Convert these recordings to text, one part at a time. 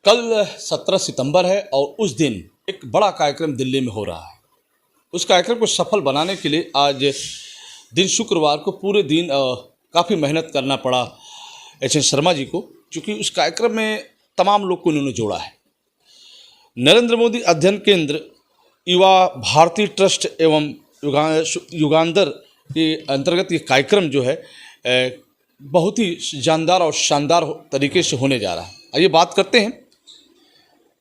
कल 17 सितंबर है और उस दिन एक बड़ा कार्यक्रम दिल्ली में हो रहा है। उस कार्यक्रम को सफल बनाने के लिए आज दिन शुक्रवार को पूरे दिन काफ़ी मेहनत करना पड़ा एच एन शर्मा जी को, क्योंकि उस कार्यक्रम में तमाम लोग को उन्होंने जोड़ा है। नरेंद्र मोदी अध्ययन केंद्र, युवा भारती ट्रस्ट एवं युगांधर के अंतर्गत ये कार्यक्रम जो है बहुत ही जानदार और शानदार तरीके से होने जा रहा है। आइए बात करते हैं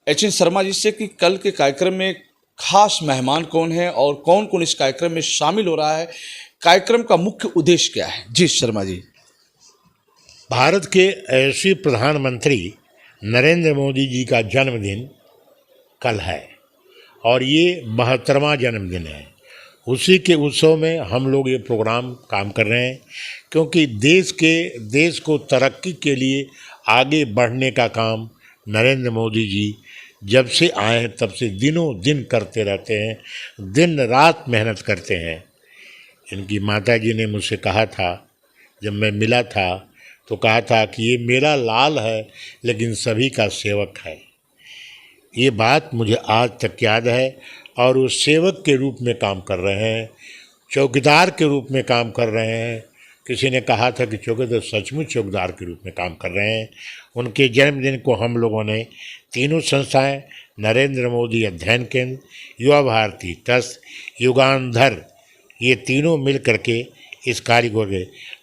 एच एन शर्मा जी से कि कल के कार्यक्रम में खास मेहमान कौन है और कौन कौन इस कार्यक्रम में शामिल हो रहा है, कार्यक्रम का मुख्य उद्देश्य क्या है। जी शर्मा जी। भारत के यशस्वी प्रधानमंत्री नरेंद्र मोदी जी का जन्मदिन कल है और ये 72वां जन्मदिन है। उसी के उत्सव में हम लोग ये प्रोग्राम काम कर रहे हैं, क्योंकि देश को तरक्की के लिए आगे बढ़ने का काम नरेंद्र मोदी जी जब से आए हैं तब से दिनों दिन करते रहते हैं, दिन रात मेहनत करते हैं। इनकी माता जी ने मुझसे कहा था, जब मैं मिला था तो कहा था कि ये मेरा लाल है लेकिन सभी का सेवक है। ये बात मुझे आज तक याद है और वो सेवक के रूप में काम कर रहे हैं, चौकीदार के रूप में काम कर रहे हैं। किसी ने कहा था कि चौकीदार सचमुच चौकीदार के रूप में काम कर रहे हैं। उनके जन्मदिन को हम लोगों ने तीनों संस्थाएं, नरेंद्र मोदी अध्ययन केंद्र, युवा भारती ट्रस्ट, युगांधर, ये तीनों मिल करके इस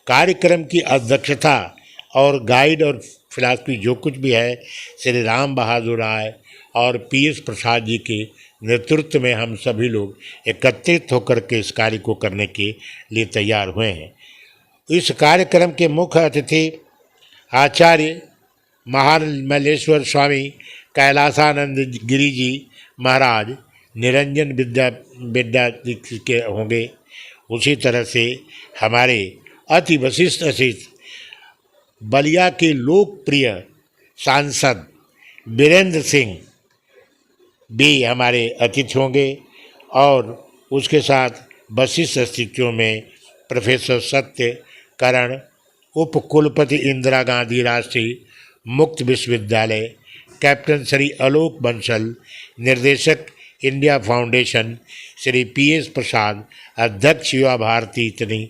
कार्यक्रम की अध्यक्षता और गाइड और फिलॉसफी जो कुछ भी है श्री राम बहादुर राय और पीएस प्रसाद जी के नेतृत्व में हम सभी लोग एकत्रित होकर के इस कार्य को करने के लिए तैयार हुए हैं। इस कार्यक्रम के मुख्य अतिथि आचार्य महामल्लेश्वर स्वामी कैलासानंद गिरी जी महाराज निरंजन विद्या के होंगे। उसी तरह से हमारे अति वशिष्ठ अतिथि बलिया के लोकप्रिय सांसद वीरेंद्र सिंह भी हमारे अतिथि होंगे और उसके साथ वशिष्ठ अतिथियों में प्रोफेसर सत्य करण, उप कुलपति इंदिरा गांधी राष्ट्रीय मुक्त विश्वविद्यालय, कैप्टन श्री आलोक बंसल, निर्देशक इंडिया फाउंडेशन श्री पीएस प्रसाद, अध्यक्ष युवा भारती, इतनी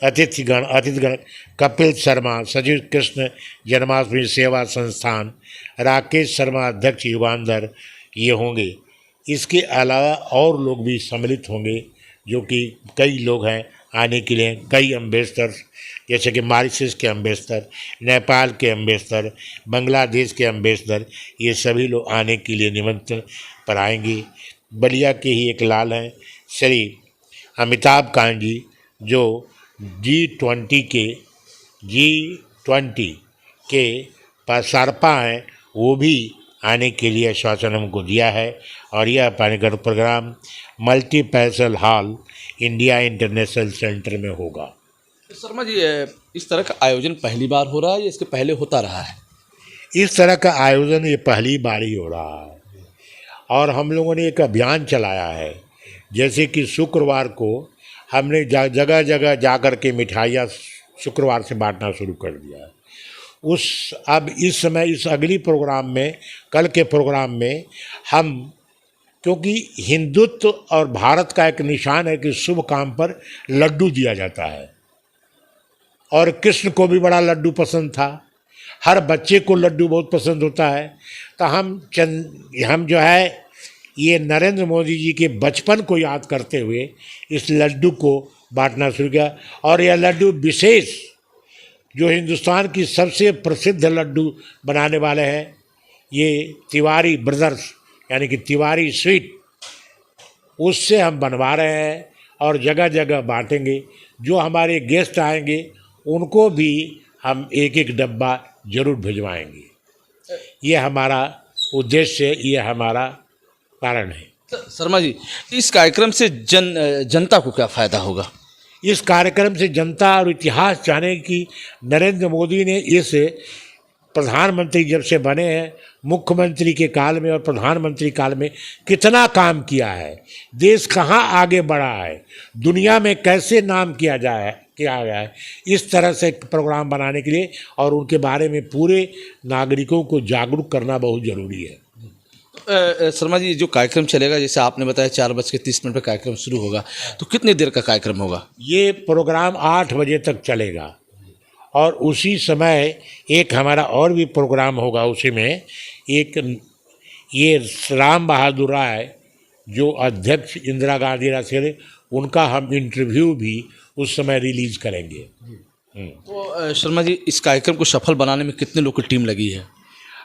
अतिथिगण कपिल शर्मा, सजीव कृष्ण जन्माष्टमी सेवा संस्थान, राकेश शर्मा अध्यक्ष युगांधर, ये होंगे। इसके अलावा और लोग भी सम्मिलित होंगे, जो कि कई लोग हैं आने के लिए, कई एम्बेसडर जैसे कि मॉरिशस के एम्बेसडर, नेपाल के एम्बेसडर, बांग्लादेश के एम्बेसडर, ये सभी लोग आने के लिए निमंत्रण पर आएंगे। बलिया के ही एक लाल हैं श्री अमिताभ कांत जी, जो G20 के सरपा हैं, वो भी आने के लिए आश्वासन हमको दिया है। और यह program multipurpose hall India International Centre में होगा। शर्मा जी, इस तरह का आयोजन पहली बार हो रहा है या इसके पहले होता रहा है? इस तरह का आयोजन ये पहली बार ही हो रहा है और हम लोगों ने एक अभियान चलाया है। जैसे कि शुक्रवार को हमने जगह जगह जा कर के मिठाइयाँ शुक्रवार से बांटना शुरू कर दिया है। अब इस समय इस अगली प्रोग्राम में, कल के प्रोग्राम में हम, क्योंकि हिंदुत्व और भारत का एक निशान है कि शुभ काम पर लड्डू दिया जाता है और कृष्ण को भी बड़ा लड्डू पसंद था, हर बच्चे को लड्डू बहुत पसंद होता है। तो हम जो है ये नरेंद्र मोदी जी के बचपन को याद करते हुए इस लड्डू को बांटना शुरू किया। और यह लड्डू विशेष जो हिंदुस्तान की सबसे प्रसिद्ध लड्डू बनाने वाले हैं, ये तिवारी ब्रदर्स यानी कि तिवारी स्वीट, उससे हम बनवा रहे हैं और जगह जगह बांटेंगे। जो हमारे गेस्ट आएंगे उनको भी हम एक एक डब्बा जरूर भिजवाएंगे। ये हमारा उद्देश्य है, ये हमारा कारण है। शर्मा जी, इस कार्यक्रम से जनता को क्या फ़ायदा होगा? इस कार्यक्रम से जनता और इतिहास जाने की नरेंद्र मोदी ने इस प्रधानमंत्री जब से बने हैं, मुख्यमंत्री के काल में और प्रधानमंत्री काल में कितना काम किया है, देश कहाँ आगे बढ़ा है, दुनिया में कैसे नाम किया किया गया है। इस तरह से एक प्रोग्राम बनाने के लिए और उनके बारे में पूरे नागरिकों को जागरूक करना बहुत ज़रूरी है। शर्मा जी, जो कार्यक्रम चलेगा, जैसे आपने बताया 4:30 पे कार्यक्रम शुरू होगा, तो कितनी देर का कार्यक्रम होगा? ये प्रोग्राम 8 बजे तक चलेगा और उसी समय एक हमारा और भी प्रोग्राम होगा। उसी में एक ये राम बहादुर राय जो अध्यक्ष इंदिरा गांधी राष्ट्रीय, उनका हम इंटरव्यू भी उस समय रिलीज करेंगे। तो शर्मा जी, इस कार्यक्रम को सफल बनाने में कितने लोग की टीम लगी है?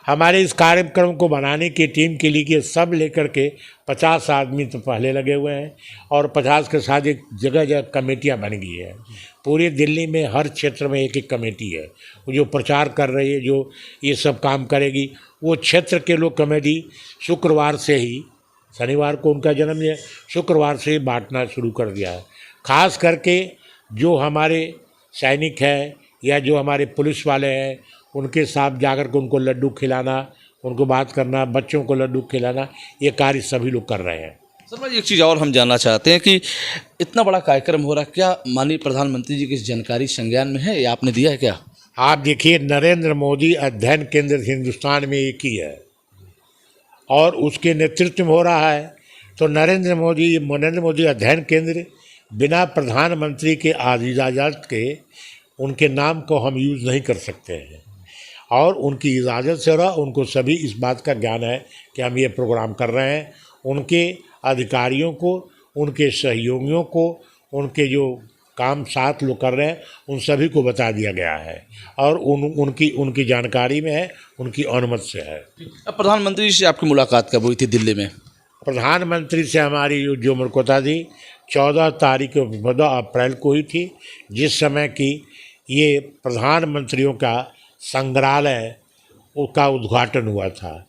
हमारे इस कार्यक्रम को बनाने की टीम के लिए सब लेकर के 50 आदमी तो पहले लगे हुए हैं और 50 के साथ एक जगह जगह कमेटियां बन गई है। पूरे दिल्ली में हर क्षेत्र में एक एक कमेटी है वो जो प्रचार कर रही है, जो ये सब काम करेगी। वो क्षेत्र के लोग कमेटी शुक्रवार से ही, शनिवार को उनका जन्मदिन है, शुक्रवार से ही बांटना शुरू कर दिया है। खास करके जो हमारे सैनिक हैं या जो हमारे पुलिस वाले हैं, उनके साथ जाकर के उनको लड्डू खिलाना, उनको बात करना, बच्चों को लड्डू खिलाना, ये कार्य सभी लोग कर रहे हैं। शर्मा जी, एक चीज़ और हम जानना चाहते हैं कि इतना बड़ा कार्यक्रम हो रहा है, क्या माननीय प्रधानमंत्री जी की इस जानकारी संज्ञान में है या आपने दिया है क्या? आप देखिए, नरेंद्र मोदी अध्ययन केंद्र हिंदुस्तान में एक ही है और उसके नेतृत्व में हो रहा है। तो नरेंद्र मोदी अध्ययन केंद्र बिना प्रधानमंत्री के इजाज़त के उनके नाम को हम यूज़ नहीं कर सकते हैं और उनकी इजाज़त से हो रहा। उनको सभी इस बात का ज्ञान है कि हम ये प्रोग्राम कर रहे हैं। उनके अधिकारियों को, उनके सहयोगियों को, उनके जो काम साथ लोग कर रहे हैं, उन सभी को बता दिया गया है और उनकी जानकारी में है, उनकी अनुमति से है। अब प्रधानमंत्री जी से आपकी मुलाकात कब हुई थी दिल्ली में? प्रधानमंत्री से हमारी जो मुलाकात थी 14 अप्रैल को हुई थी, जिस समय की ये प्रधानमंत्रियों का संग्रहालय का उद्घाटन हुआ था।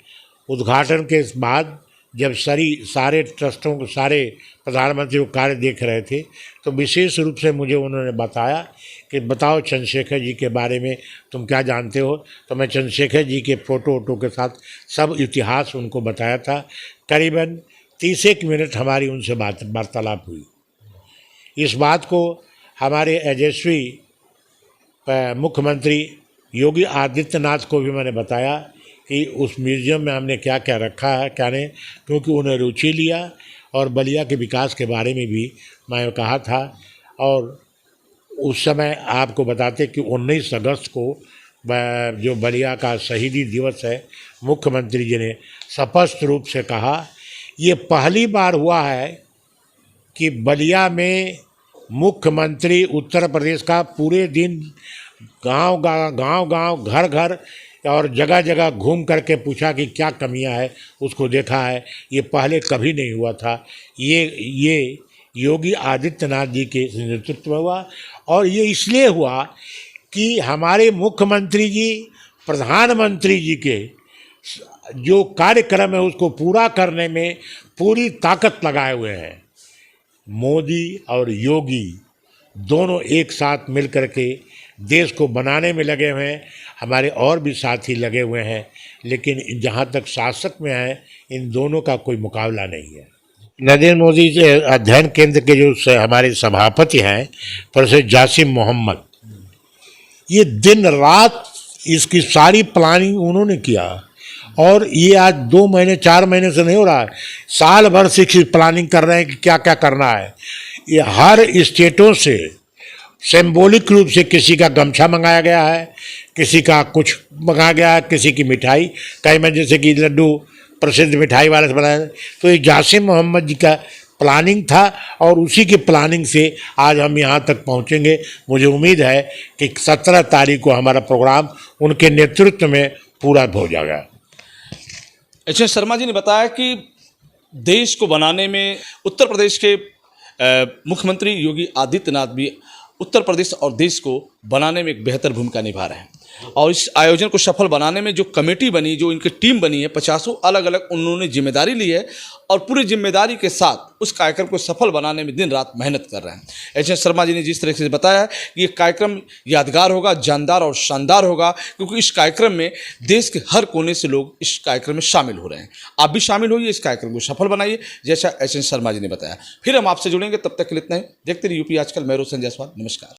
उद्घाटन के बाद जब सारे ट्रस्टों को, सारे प्रधानमंत्रियों को कार्य देख रहे थे, तो विशेष रूप से मुझे उन्होंने बताया कि बताओ चंद्रशेखर जी के बारे में तुम क्या जानते हो। तो मैं चंद्रशेखर जी के फ़ोटो के साथ सब इतिहास उनको बताया था। करीबन 30 मिनट हमारी उनसे वार्तालाप हुई। इस बात को हमारे यशस्वी मुख्यमंत्री योगी आदित्यनाथ को भी मैंने बताया कि उस म्यूज़ियम में हमने क्या क्या रखा है, क्या नहीं, क्योंकि उन्हें रुचि लिया और बलिया के विकास के बारे में भी मैं कहा था। और उस समय आपको बताते कि 19 अगस्त को जो बलिया का शहीदी दिवस है, मुख्यमंत्री जी ने स्पष्ट रूप से कहा, ये पहली बार हुआ है कि बलिया में मुख्यमंत्री उत्तर प्रदेश का पूरे दिन गांव घर घर और जगह जगह घूम करके पूछा कि क्या कमियां है, उसको देखा है। ये पहले कभी नहीं हुआ था। ये योगी आदित्यनाथ जी के नेतृत्व में हुआ और ये इसलिए हुआ कि हमारे मुख्यमंत्री जी प्रधानमंत्री जी के जो कार्यक्रम है उसको पूरा करने में पूरी ताकत लगाए हुए हैं। मोदी और योगी दोनों एक साथ मिल कर के देश को बनाने में लगे हुए हैं। हमारे और भी साथी लगे हुए हैं, लेकिन जहाँ तक शासक में है, इन दोनों का कोई मुकाबला नहीं है। नरेंद्र मोदी जी अध्ययन केंद्र के जो हमारे सभापति हैं प्रोफेसर जासिम मोहम्मद, ये दिन रात इसकी सारी प्लानिंग उन्होंने किया और ये आज 2 महीने 4 महीने से नहीं हो रहा है, साल भर से इसकी प्लानिंग कर रहे हैं कि क्या क्या करना है। ये हर स्टेटों से सिंबॉलिक रूप से किसी का गमछा मंगाया गया है, किसी का कुछ मंगाया गया है, किसी की मिठाई, कई में जैसे कि लड्डू प्रसिद्ध मिठाई वाले से बनाया। तो ये जासिम मोहम्मद जी का प्लानिंग था और उसी की प्लानिंग से आज हम यहाँ तक पहुँचेंगे। मुझे उम्मीद है कि 17 तारीख को हमारा प्रोग्राम उनके नेतृत्व में पूरा हो जाएगा। अच्छा, शर्मा जी ने बताया कि देश को बनाने में उत्तर प्रदेश के मुख्यमंत्री योगी आदित्यनाथ भी उत्तर प्रदेश और देश को बनाने में एक बेहतर भूमिका निभा रहे हैं और इस आयोजन को सफल बनाने में जो कमेटी बनी, जो इनकी टीम बनी है, 50 अलग अलग उन्होंने जिम्मेदारी ली है और पूरी जिम्मेदारी के साथ उस कार्यक्रम को सफल बनाने में दिन रात मेहनत कर रहे हैं। ऐसे शर्मा जी ने जिस तरह से बताया कि ये कार्यक्रम यादगार होगा, जानदार और शानदार होगा, क्योंकि इस कार्यक्रम में देश के हर कोने से लोग इस कार्यक्रम में शामिल हो रहे हैं। आप भी शामिल होइए, इस कार्यक्रम को सफल बनाइए, जैसा एस एन शर्मा जी ने बताया। फिर हम आपसे जुड़ेंगे, तब तक के लिए इतना ही। देखते रहिए यूपी आजकल। मैं रोशन जायसवाल, नमस्कार।